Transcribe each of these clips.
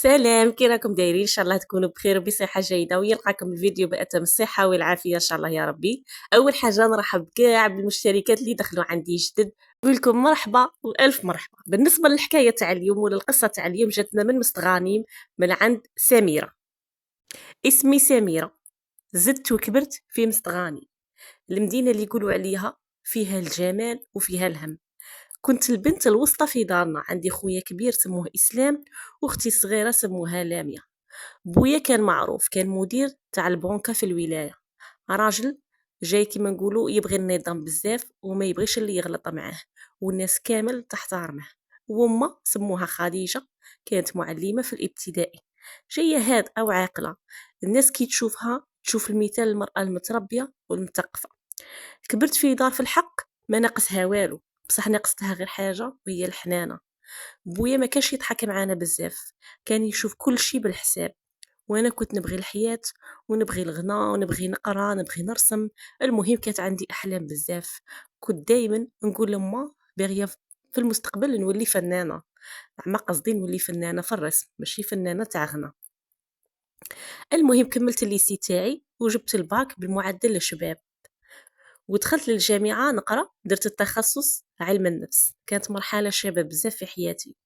سلام، كي راكم دايرين؟ ان شاء الله تكونوا بخير وبصحه جيده، ويلقاكم الفيديو بأتم الصحه والعافيه ان شاء الله يا ربي. اول حاجه نرحب بكاع بالمشتركات اللي دخلوا عندي جدد، نقول لكم مرحبا والف مرحبا. بالنسبه للحكايه تاع اليوم ولا القصه تاع اليوم جاتنا من مستغانيم، من عند سميره. اسمي سميره، زدت وكبرت في مستغاني، المدينه اللي يقولوا عليها فيها الجمال وفيها الهم. كنت البنت الوسطى في دارنا، عندي خويا كبير سموه اسلام، واختي الصغيره سموها لاميه. بويا كان معروف، كان مدير تاع البنكة في الولاية، راجل جاي كيما نقولوا يبغي النظام بزاف وما يبغيش اللي يغلط معاه، والناس كامل تحترمه. وما سموها خديجة، كانت معلمة في الابتدائي، جاية هادئة وعاقلة، الناس كي تشوفها تشوف المثال المرأة المتربية والمثقفة. كبرت في دار في الحق ما ناقصها والو، بصح ناقصتها غير حاجة وهي الحنانة. بويا ما كانش يضحك معانا بزاف، كان يشوف كل شي بالحساب، وانا كنت نبغي الحياة ونبغي الغنى ونبغي نقرا نبغي نرسم. المهم كانت عندي احلام بزاف، كنت دائما نقول لما باغيه في المستقبل نولي فنانه، ما قصدي نولي فنانه في الرسم ماشي فنانه تاع غنى. المهم كملت الليسي تاعي وجبت الباك بالمعدل للشباب، ودخلت للجامعه نقرا، درت التخصص علم النفس. كانت مرحله شابه بزاف في حياتي،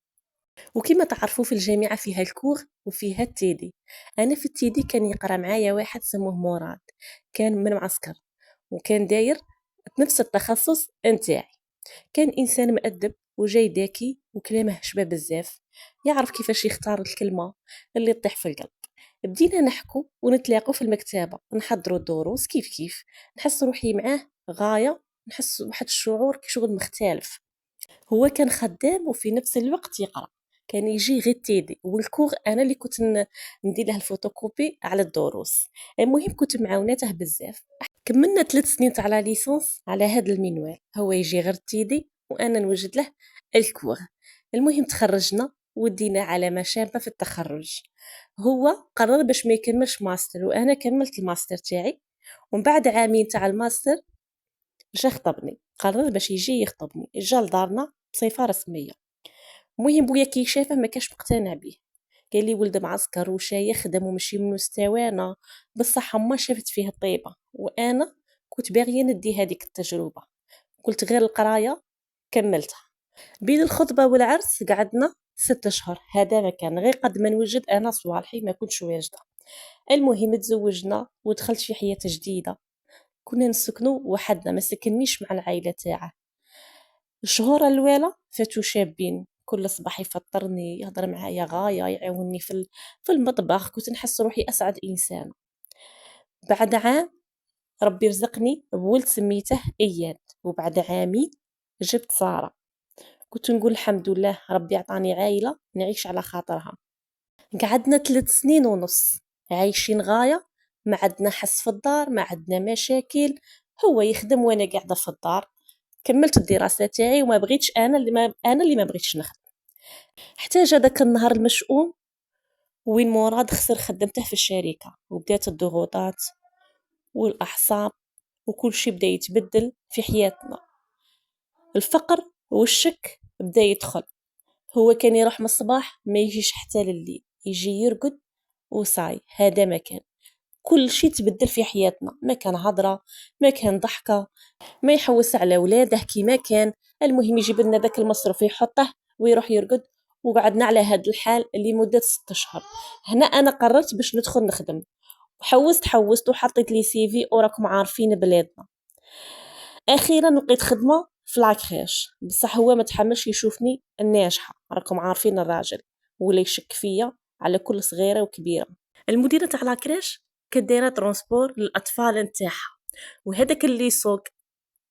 وكما تعرفوا في الجامعة فيها الكور وفيها التيدي. أنا في التيدي كان يقرأ معايا واحد سموه مراد، كان من معسكر وكان داير نفس التخصص نتاعي. كان إنسان مؤدب وجاي ذكي وكلامه شباب بزاف، يعرف كيفاش يختار الكلمة اللي تطيح في القلب. بدينا نحكو ونتلاقوا في المكتبة، نحضروا الدروس كيف كيف، نحس روحي معاه غاية، نحس واحد الشعور كشغل مختلف. هو كان خدام وفي نفس الوقت يقرا، كان يجي غير تيدي والكور انا اللي كنت ندير له الفوتوكوبي على الدروس. المهم كنت معاوناته بزاف. كملنا 3 سنين تاع لا ليسونس على هذا المنوال، هو يجي غير تيدي وانا نوجد له الكور. المهم تخرجنا ودينا علامه شابه في التخرج. هو قرر باش ما يكملش ماستر وانا كملت الماستر تاعي، ومن بعد عامين تاع الماستر جا خطبني، قرر باش يجي يخطبني، جا لدارنا بصفه رسميه. المهم بويا كي شافه ما كاش مقتنع بيه، قال لي ولد معسكر وشايخ خدم ومشي من مستوانا، بصح ما شافت فيه الطيبه، وانا كنت باغيه ندي هذيك التجربه، قلت غير القرايه كملتها. بين الخطبه والعرس قعدنا 6 اشهر، هذا ما كان غير قد ما نوجد انا صوالحي ما كنتش واجده. المهم تزوجنا ودخلت في حياه جديده، كنا نسكنوا وحدنا، ما سكننيش مع العائله تاعه. الشهور الأولى فاتوا شابين، كل صباح يفطرني يهضر معايا غاية، يعاونني في المطبخ، كنت نحس روحي أسعد إنسان. بعد عام ربي رزقني بولد سميته إياد، وبعد عامين جبت سارة. كنت نقول الحمد لله ربي عطاني عائلة نعيش على خاطرها. قعدنا 3 سنين ونص عايشين غاية، ما عندنا حس في الدار، ما عندنا مشاكل، هو يخدم وانا قاعدة في الدار. كملت الدراسة تاعي وما بغيتش انا اللي ما بغيتش نخدم. حتى جا داك النهار المشؤوم وين مراد خسر خدمته في الشركة، وبدات الضغوطات والاعصاب وكل شيء بدا يتبدل في حياتنا. الفقر والشك بدا يدخل، هو كان يروح من الصباح ما يجيش حتى لليل، يجي يرقد وصاي، هذا ما كان. كل شيء تبدل في حياتنا، ما كان هضره، ما كان ضحكه، ما يحوس على ولاده كيما كان. المهم يجيب لنا داك المصروف يحطه ويروح يرقد، وقعدنا على هذا الحال لمده 6 اشهر. هنا انا قررت باش ندخل نخدم، حوست وحطيت لي CV، وراكم عارفين بلادنا. اخيرا لقيت خدمه في لاكريش، بصح هو ما تحملش يشوفني الناجحه، راكم عارفين الراجل ولا يشك فيا على كل صغيره وكبيره. المديره تاع لاكريش كانت دايره ترونسبور للاطفال نتاعها، وهذاك اللي يسوق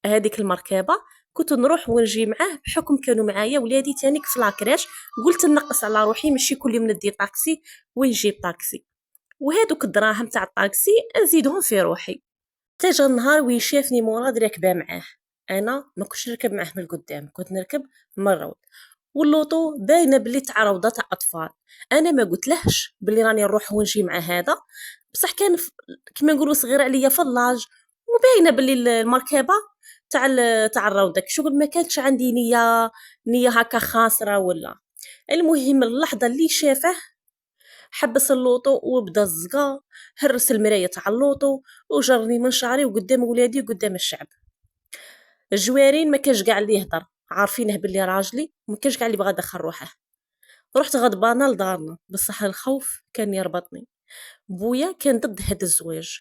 هذيك المركبه كنت نروح ونجي معاه، بحكم كانوا معايا ولادي تانيك في لاكريش. قلت نقص على روحي ماشي كل يوم ندي طاكسي ونجيب طاكسي، وهذوك الدراهم تاع الطاكسي نزيدهم في روحي. تاجا النهار وين شافني مراد راكبه معاه، انا ما كنتش نركب معاه من القدام، كنت نركب من الروض، واللوطو باينه بلي تاع روضه تاع اطفال. انا ما قلتلهش بلي راني نروح ونجي مع هذا، بصح كان كيما نقولوا صغير عليا في اللاج، وباينه بلي المركبه تاع الروضه، شغل ما كانتش عندي نيه هكا خاسره ولا. المهم اللحظه اللي شافه حبس اللوطو وبدا الزقا، هرس المرايه تاع اللوطو وجرني من شعري وقدام ولادي وقدام الشعب. الجوارين ما كانش كاع اللي يهضر، عارفينه باللي راجلي ما كانش كاع اللي بغى يدخل روحه. رحت غضبانه لدارنا، بصح الخوف كان يربطني. بويا كان ضد هذا الزواج،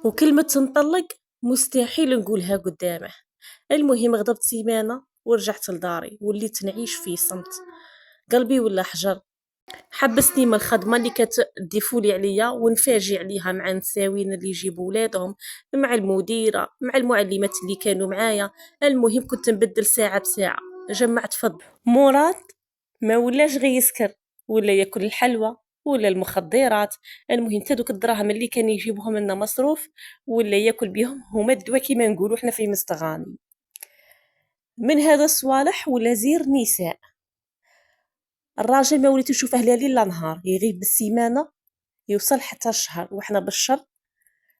وكلمة نطلق مستحيل نقولها قدامه. المهم غضبت سيمانة ورجعت لداري، وليت نعيش في صمت. قلبي ولا حجر. حبسني من الخدمة اللي كانت تديفولي عليا ونفاجئ عليها مع النساوين اللي يجيبوا ولادهم، مع المديرة، مع المعلمات اللي كانوا معايا. المهم كنت نبدل ساعة بساعة. جمعت فضل مراد ما ولاش غير يسكر، ولا ياكل الحلوى ولا المخدرات. المهم تدوك الدراهم اللي كان يجيبهم لنا مصروف ولا ياكل بهم هما الدواء كيما نقولوا احنا في مستغاني. من هذا الصوالح ولا زير نساء. الراجل ما وليت نشوفه لا ليل لا نهار، يغيب بالسيمانه يوصل حتى الشهر، وحنا بالشر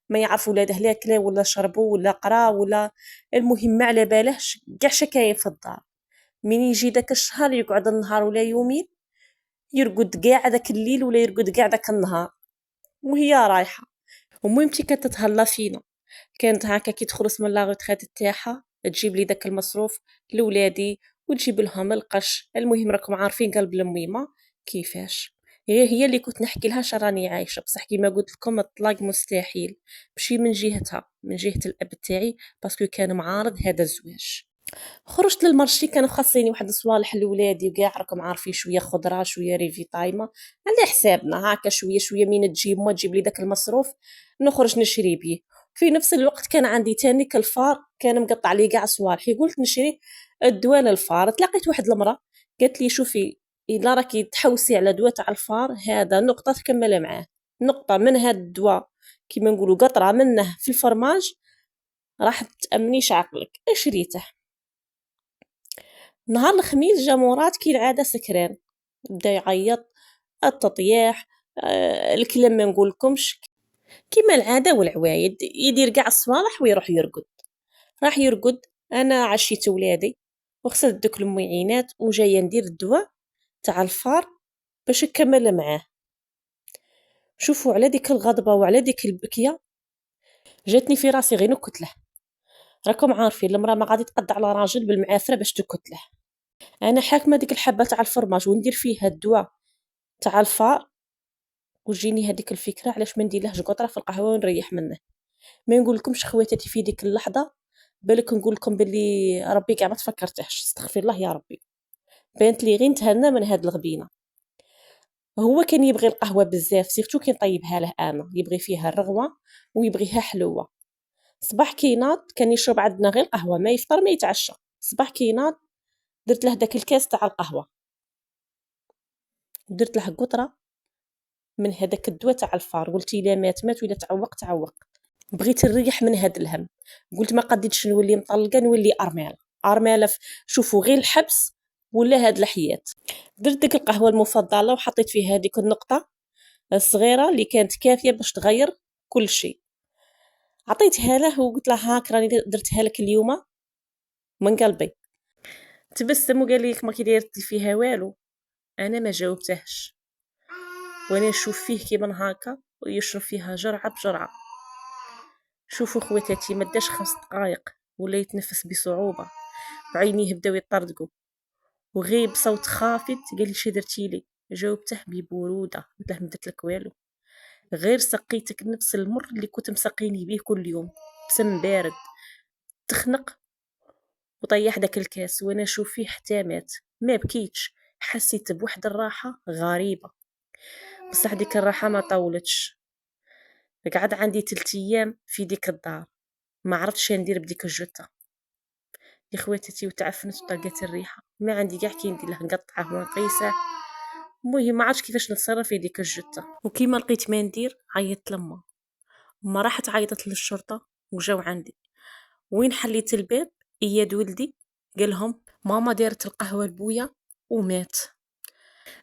ما يعرف ولاده لا كلا ولا شربوا ولا قرا ولا. المهم ما على بالهش كاع شكاين في الدار. من يجي داك الشهر يقعد النهار ولا يومين، يرقد كاع داك الليل ولا يرقد كاع داك النهار وهي رايحه. وميمتي كانت تتهلا فينا، كانت هكا كي تخلص من لا روتريت تاعها تجيب لي داك المصروف لولادي وتجيب لهم القش. المهم راكم عارفين قلب الميمه كيفاش. هي اللي كنت نحكي لها شراني عايشه، بصح كيما قلت لكم الطلاق مستحيل. ماشي من جهتها، من جهه الاب تاعي، باسكو كان معارض هذا الزواج. خرجت للمرشي، كانوا خاصيني واحد الصوالح لولادي وكاع راكم عارفين، شويه خضره شويه ريفي طايمه على حسابنا هكا، شويه شويه من تجيب ما تجيب لي داك المصروف نخرج نشري بيه. في نفس الوقت كان عندي تاني كالفار، كان مقطع لي كاع صوالحي، قلت نشري الدواء للفار. تلاقيت واحد المراه قالت لي شوفي الا راكي تحوسي على دواء تاع الفار هذا نقطه تكمل معاه، نقطه من هذا الدواء كيما نقولوا قطره منه في الفرماج راح تامنيش عقلك. شريته. نهار الخميس جا مراد كي العاده سكران، بدا يعيط، التطياح، الكلام ما نقولكمش كيما العاده والعوايد، يدير كاع الصوالح ويروح يرقد. راح يرقد، انا عشيت ولادي وغسلت دوك المعينات وجايه ندير الدواء تاع الفار باش نكمل معاه. شوفوا على ديك الغضبه وعلى ديك البكيه جاتني في راسي غير نكتله. راكم عارفين المراه ما غادي تقد على راجل بالمعافره باش تكتله. انا حاكمه ديك الحبه تاع الفرماج وندير فيها الدواء تاع الفار، وجيني هذيك الفكره علاش ما نديرلهش قطره في القهوه ونريح منه. ما نقول لكمش خواتاتي في ديك اللحظه بالك نقول لكم باللي ربي كاع ما تفكرتهش، استغفر الله يا ربي. بانت لي غير نتهنى من هاد الغبينه. هو كان يبغي القهوه بزاف، سيرتو كي نطيبها له انا يبغي فيها الرغوه ويبغيها حلوه. صباح كي ناض كان يشرب عندنا غير قهوه، ما يفطر ما يتعشى. صباح كي ناض درت له داك الكاس تاع القهوه، درت له قطره من هذاك الدواء تاع الفار، قلت الا مات مات ولا تعوق تعوق. بغيت نريح من هذا الهم، قلت ما قديتش نولي مطلقه نولي ارمله. ارمله شوفوا غير الحبس ولا هاد الحياه. درت ديك القهوه المفضله وحطيت فيها هذيك النقطه الصغيره اللي كانت كافيه باش تغير كل شيء. عطيتها له وقلت له هاك راني درتها لك اليوم من قلبي. تبسم وقال لي ما كي دايرتي فيها والو. انا ما جاوبتهش، وانا نشوف فيه كيما هكا ويشرب فيها جرعه بجرعه. شوفوا خواتاتي ما داش 5 دقائق ولا يتنفس بصعوبه، بعينيه بداو يطردقوا وغيب بصوت خافت قال لي شي درتي لي. جاوبته ببروده، قلت له ما درت لك والو، غير سقيتك نفس المر اللي كنت مسقيني به كل يوم بسم بارد. تخنق وطيح داك الكاس، وانا نشوف فيه حتى مات. ما بكيتش، حسيت بواحد الراحه غريبه، بصح ديك الراحه ما طولتش. قعد عندي 3 ايام في ديك الدار، ما عرفتش ندير بديك الجثه يا خواتاتي، وتعفنت وطلقت الريحه. ما عندي كاع كي ندير له نقطعه ونقيسه. المهم ما عرفتش كيفاش نتصرف في ديك الجثه، وكيما لقيت ما ندير عيطت لما. ما راحت عيطت للشرطه وجاو عندي. وين حليت الباب اياد ولدي قال لهم ماما دارت القهوه لبويا ومات.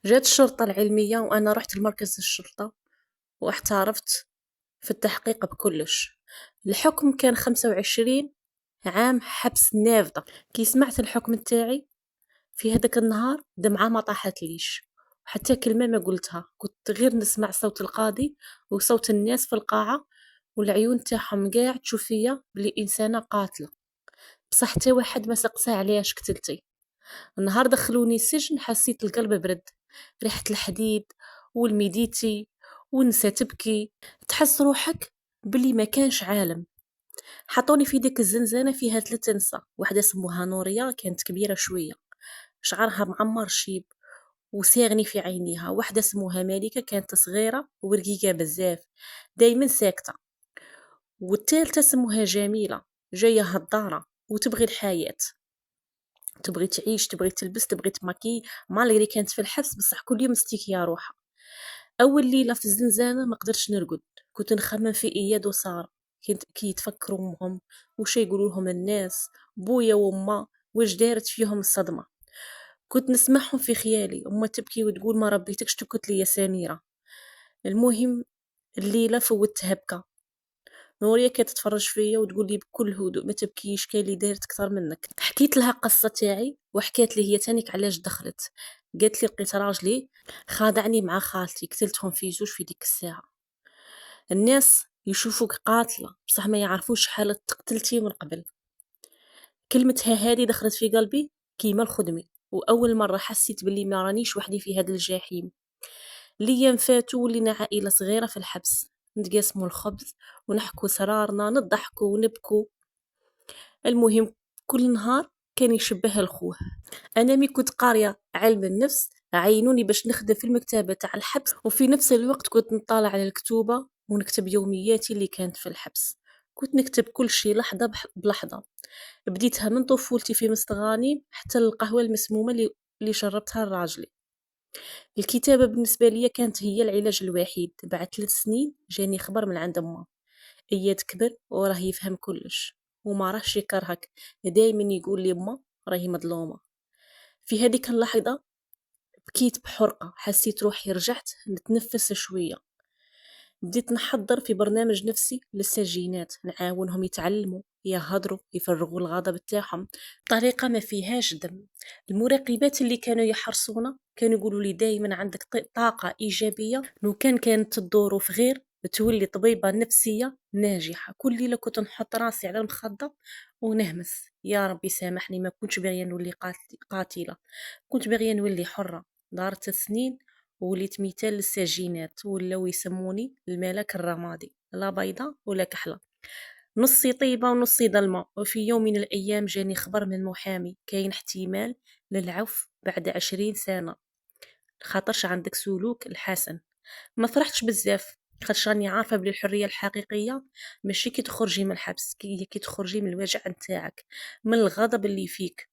جات الشرطه العلميه وانا رحت لمركز الشرطه واحترفت في التحقيق بكلش. الحكم كان 25 عام حبس نافذة. كي سمعت الحكم تاعي في هذاك النهار دمعة ما طاحت ليش، وحتى كلمة ما قلتها، كنت غير نسمع صوت القاضي وصوت الناس في القاعة والعيون تاعهم قاع تشوف فيا بلي إنسانة قاتلة. بصح حتى واحد ما سقسى علاش قتلتي. النهار دخلوني السجن حسيت القلب برد، ريحة الحديد والميديتي ونسى تبكي، تحس روحك بلي ما كانش عالم. حطوني في ديك الزنزانة فيها 3 نساء، واحدة سموها نورية كانت كبيرة شوية، شعرها معمر شيب وساغني في عينيها. واحدة سموها مالكة كانت صغيرة ورقيقة بزاف دايما ساكتة. والثالثة سموها جميلة جاية هالدارة وتبغي الحياة، تبغي تعيش، تبغي تلبس، تبغي تماكي. مالغري كانت في الحبس بصح كل يوم مستيكية روحها. اول ليله في الزنزانه ما قدرتش نرقد، كنت نخمم في اياد وساره، كنت كي يتفكروا امهم وش يقولوا لهم الناس، بويا وما واش دارت فيهم الصدمه. كنت نسمعهم في خيالي، امه تبكي وتقول ما ربيتكش تكت لي يا سميره. المهم الليله فوتها بكى. نوريا كانت تتفرج فيا وتقول لي بكل هدوء ما تبكيش، كاين اللي دارت اكثر منك. حكيت لها قصه تاعي وحكيت لي هي تانيك علاش دخلت. قالت لي لقيت راجلي خادعني مع خالتي، قتلتهم في زوج في ديك الساعه. الناس يشوفوك قاتله بصح ما يعرفوش شحال قتلتي من قبل. كلمتها هذه دخلت في قلبي كيما الخدمه، واول مره حسيت باللي ما رانيش وحدي في هذا الجحيم. ليام فاتوا ولينا عائله صغيره في الحبس، نتقاسموا الخبز ونحكوا سرارنا، نضحكوا ونبكوا. المهم كل نهار كان يشبه لخوه. انا مي كنت قاريه علم النفس عينوني باش نخدم في المكتبه تاع الحبس، وفي نفس الوقت كنت نطالع على الكتوبه ونكتب يومياتي اللي كانت في الحبس. كنت نكتب كل شيء لحظه بلحظه، بديتها من طفولتي في مستغاني حتى القهوه المسمومه اللي شربتها لراجلي. الكتابه بالنسبه لي كانت هي العلاج الوحيد. بعد 3 سنين جاني خبر من عند امه، اياد كبر وراه يفهم كلش وما راهش يكرهك، دايما يقول لي امه راهي مظلومه. في هذيك اللحظه بكيت بحرقه، حسيت روحي رجعت نتنفس شويه. بديت نحضر في برنامج نفسي للسجينات، نعاونهم يتعلموا يهضروا يفرغوا الغضب تاعهم بطريقه ما فيهاش دم. المراقبات اللي كانوا يحرصونا كانوا يقولوا لي دائما عندك طاقه ايجابيه، لو كانت الظروف غير بتولي طبيبه نفسيه ناجحه. كل ليله كنت نحط راسي على المخده ونهمس يا ربي سامحني، ما كنتش باغيه نولي قاتله، كنت باغيه نولي حره. دارت سنين وليت مثال للسجينات، ولاو يسموني الملك الرمادي، لا بيضة ولا كحلة، نصي طيبة ونصي ظلمة. وفي يوم من الأيام جاني خبر من محامي كاين احتمال للعفو بعد 20 سنة، خاطرش عندك سلوك الحسن. ما فرحتش بزاف خاطرش راني عارفة بلي الحرية الحقيقية ماشي كي تخرجي من الحبس، كي تخرجي من الوجع نتاعك، من الغضب اللي فيك.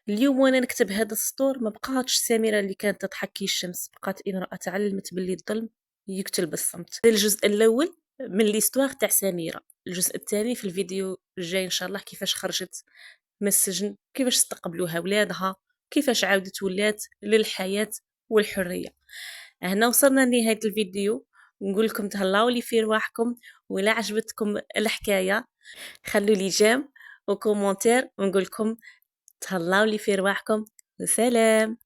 اليوم وانا نكتب هذا السطور ما بقاتش سميرة اللي كانت تضحك كي الشمس، بقات امرأة تعلمت باللي الظلم يقتل بالصمت. هذا الجزء الاول من ليستواغ تاع سميرة. الجزء الثاني في الفيديو الجاي ان شاء الله، كيفاش خرجت من السجن، كيفاش استقبلوها ولادها، كيفاش عاودت ولات للحياة والحرية. هنا وصلنا لنهاية الفيديو. نقول لكم تهلاو لي في رواحكم، ولا عجبتكم الحكاية خلوا لي جيم وكومنتير، ونقول لكم تهلاو لي في رواحكم وسلام.